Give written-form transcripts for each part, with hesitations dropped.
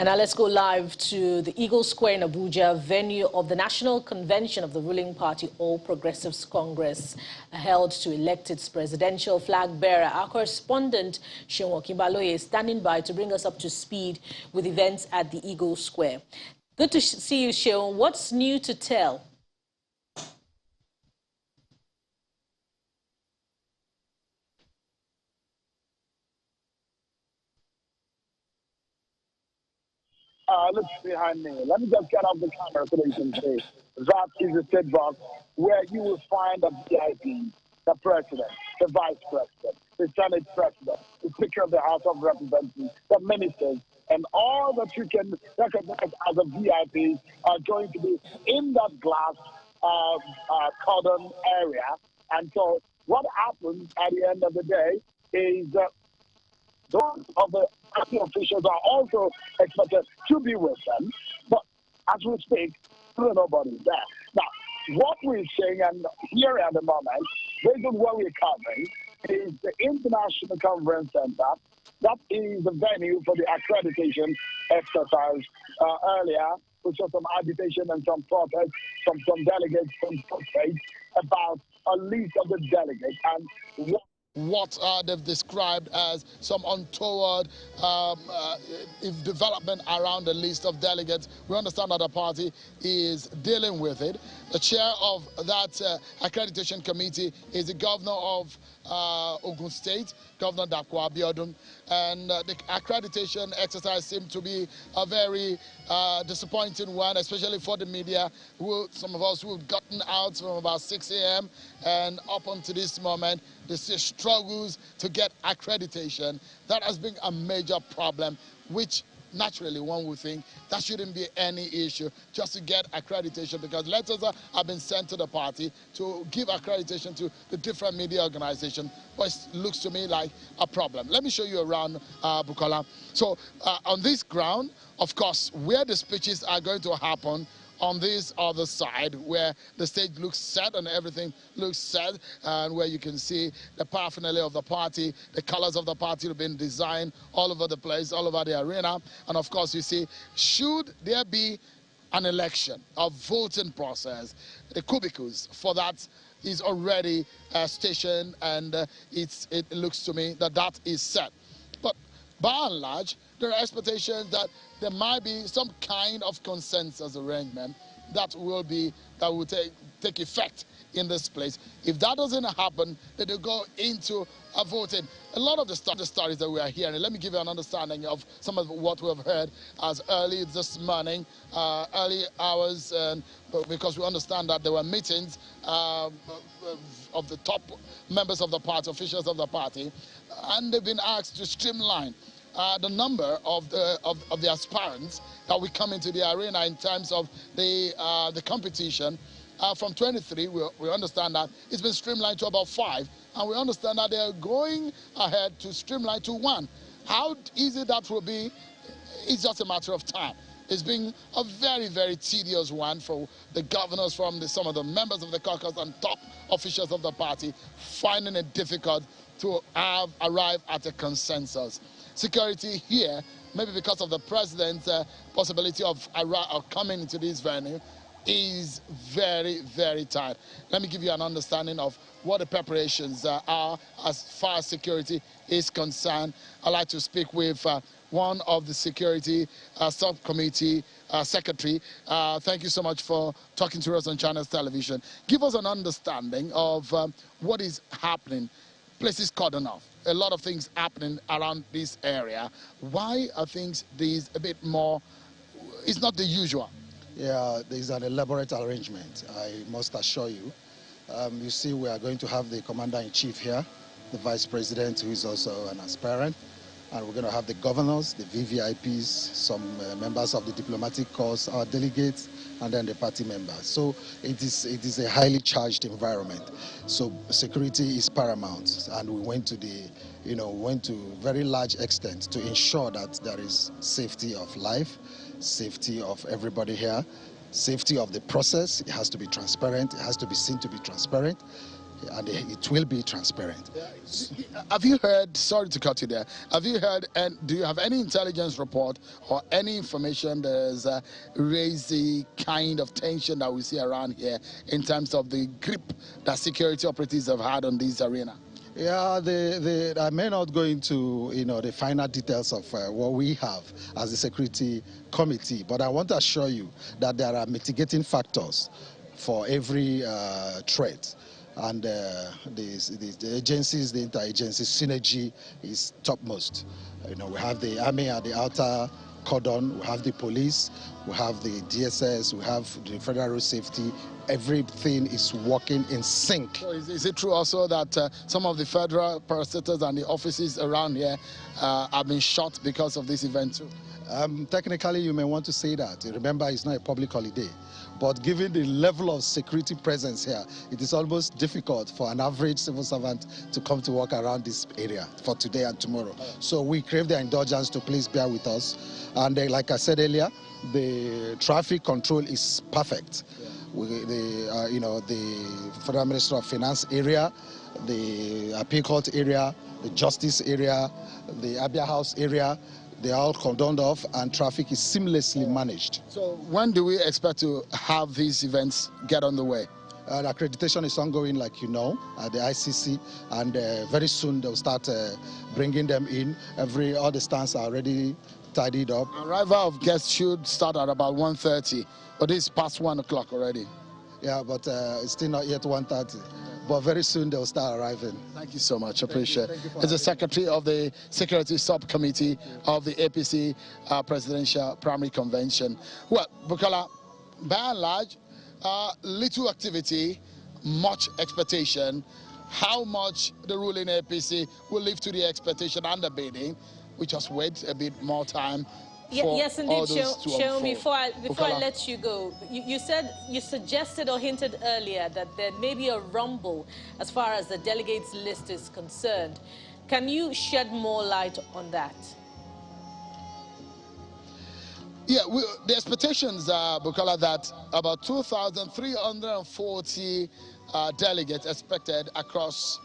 And now let's go live to the Eagle Square in Abuja, venue of the National Convention of the ruling party All Progressives Congress, held to elect its presidential flag bearer. Our correspondent, Seun Okinbaloye, is standing by to bring us up to speed with events at the Eagle Square. Good to see you, Seun. What's new to tell? Look behind me. Let me just get off the camera so that you can see. That is the state box where you will find the VIP, the president, the vice president, the senate president, the speaker of the House of Representatives, the ministers, and all that you can recognize as a VIP are going to be in that glass cordon area. And so what happens at the end of the day is those of the party officials are also expected to be with them. But as we speak, nobody's there. Now, what we're seeing and here at the moment, based on what we're covering, is the International Conference Center. That is the venue for the accreditation exercise earlier. We saw some agitation and some protest from some delegates from states about a list of the delegates and what they've described as some untoward development around the list of delegates. We understand that the party is dealing with it. The chair of that accreditation committee is the governor of Ogun State, Governor Dapo Abiodun, and the accreditation exercise seemed to be a very disappointing one, especially for the media. Some of us who have gotten out from about 6 a.m. and up until this moment, they see struggles to get accreditation. That has been a major problem, which naturally one would think that shouldn't be any issue just to get accreditation, because letters have been sent to the party to give accreditation to the different media organizations, but it looks to me like a problem. Let me show you around, Bukola. So on this ground, of course, where the speeches are going to happen, on this other side where the stage looks set and everything looks set, and where you can see the paraphernalia of the party, the colors of the party have been designed all over the place, all over the arena. And of course, you see, should there be an election, a voting process, the cubicles for that is already stationed, and it looks to me that that is set. But by and large, there are expectations that there might be some kind of consensus arrangement that will take effect in this place. If that doesn't happen, then they go into a voting. A lot of the stories that we are hearing, let me give you an understanding of some of what we have heard as early this morning, early hours, because we understand that there were meetings of the top members of the party, officials of the party, and they've been asked to streamline the number of the aspirants that will come into the arena in terms of the competition. From 23, we understand that it's been streamlined to about 5, and we understand that they're going ahead to streamline to 1. How easy that will be, it's just a matter of time. It's been a very, very tedious one for the governors, from some of the members of the caucus and top officials of the party, finding it difficult to arrive at a consensus. Security here, maybe because of the president's possibility of coming into this venue, is very, very tight. Let me give you an understanding of what the preparations are as far as security is concerned. I'd like to speak with one of the security subcommittee secretary. Thank you so much for talking to us on Channels Television. Give us an understanding of what is happening. Places cordoned off. A lot of things happening around this area. Why are things these a bit more? It's not the usual. Yeah, there's an elaborate arrangement, I must assure you. You see, we are going to have the commander-in-chief here, the vice president, who is also an aspirant, and we're going to have the governors, the VVIPs, some members of the diplomatic corps, our delegates, and then the party members. So it is a highly charged environment. So security is paramount, and we went to very large extent to ensure that there is safety of life, safety of everybody here, safety of the process. It has to be transparent. It has to be seen to be transparent. and it will be transparent. Have you heard, sorry to cut you there, have you heard, and do you have any intelligence report or any information that has raised the kind of tension that we see around here in terms of the grip that security operatives have had on this arena? Yeah, I may not go into the final details of what we have as a security committee, but I want to assure you that there are mitigating factors for every threat. And the agencies, the interagency synergy is topmost. We have the army at the outer cordon, we have the police, we have the DSS, we have the Federal Road Safety. Everything is working in sync. So is it true also that some of the federal parastatals and the offices around here have been shot because of this event too? Technically, you may want to say that. Remember, it's not a public holiday. But given the level of security presence here, it is almost difficult for an average civil servant to come to work around this area for today and tomorrow. So we crave their indulgence to please bear with us. And like I said earlier, the traffic control is perfect. The Federal Minister of Finance area, the Appeal Court area, the Justice area, the Abia House area, they are all cordoned off and traffic is seamlessly managed. So when do we expect to have these events get underway? The accreditation is ongoing, like you know, at the ICC, and very soon they'll start bringing them in. All the stands are already tidied up. Arrival of guests should start at about 1:30, but it's past 1 o'clock already. Yeah, but it's still not yet 1:30. But very soon they'll start arriving. Thank you so much. Appreciate it. As the secretary of the Security Subcommittee of the APC Presidential Primary Convention. Well, Bukola, by and large, little activity, much expectation. How much the ruling APC will live to the expectation and the bidding? We just wait a bit more time. Yes, indeed, Show me. Before I let you go, you suggested or hinted earlier that there may be a rumble as far as the delegates list is concerned. Can you shed more light on that? Yeah, the expectations are, Bukola, that about 2,340 delegates expected across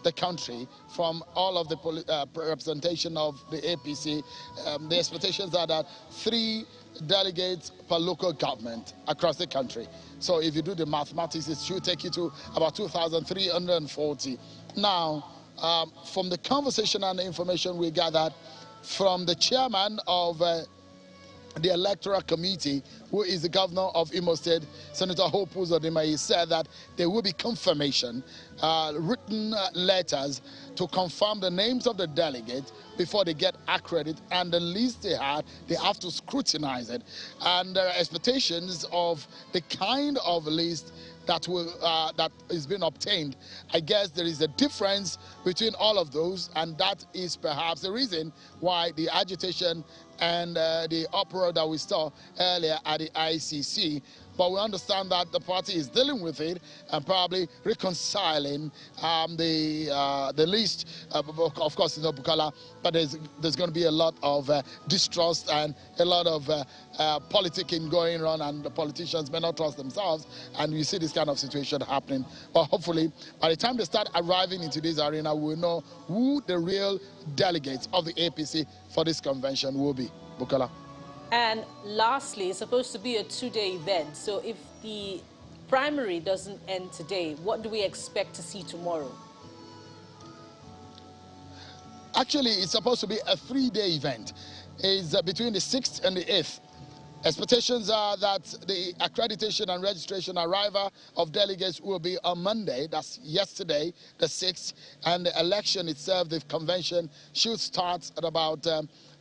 the country from all of the representation of the APC. The expectations are that 3 delegates per local government across the country. So if you do the mathematics, it should take you to about 2,340. Now, from the conversation and the information we gathered from the chairman of the Electoral Committee, who is the governor of Imo State, Senator Hope Uzodinma, he said that there will be confirmation, written letters to confirm the names of the delegates before they get accredited, and the list they have to scrutinize it. And there are expectations of the kind of list that is being obtained. I guess there is a difference between all of those, and that is perhaps the reason why the agitation and the uproar that we saw earlier at the ICC. But we understand that the party is dealing with it and probably reconciling the list. Of course, Bukola, but there's going to be a lot of distrust and a lot of politicking going on, and the politicians may not trust themselves, and you see this kind of situation happening. But hopefully, by the time they start arriving into this arena, we'll know who the real delegates of the APC for this convention will be. Bukola. And lastly, it's supposed to be a 2-day event. So if the primary doesn't end today, what do we expect to see tomorrow? Actually, it's supposed to be a 3-day event. It's between the 6th and the 8th. Expectations are that the accreditation and registration arrival of delegates will be on Monday, that's yesterday, the 6th, and the election itself, the convention, should start at about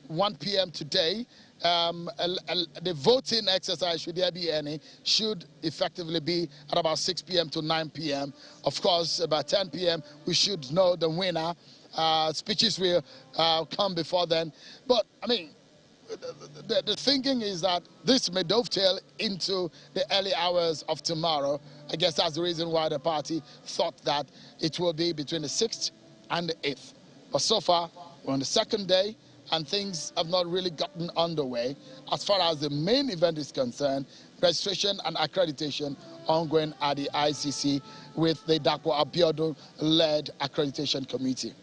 1 p.m. today. The voting exercise, should there be any, should effectively be at about 6 p.m. to 9 p.m. Of course, about 10 p.m. we should know the winner. Speeches will come before then. But, I mean, the thinking is that this may dovetail into the early hours of tomorrow. I guess that's the reason why the party thought that it will be between the 6th and the 8th. But so far, we're on the 2nd day. and things have not really gotten underway. As far as the main event is concerned, registration and accreditation ongoing at the ICC with the Dapo Abiodun-led accreditation committee.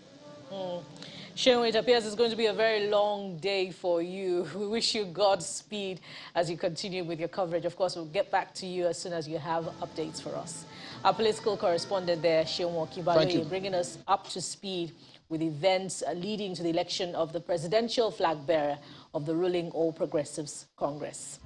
Seun, it appears it's going to be a very long day for you. We wish you Godspeed as you continue with your coverage. Of course, we'll get back to you as soon as you have updates for us. Our political correspondent there, Seun Wakibaloye, bringing us up to speed with events leading to the election of the presidential flag bearer of the ruling All Progressives Congress.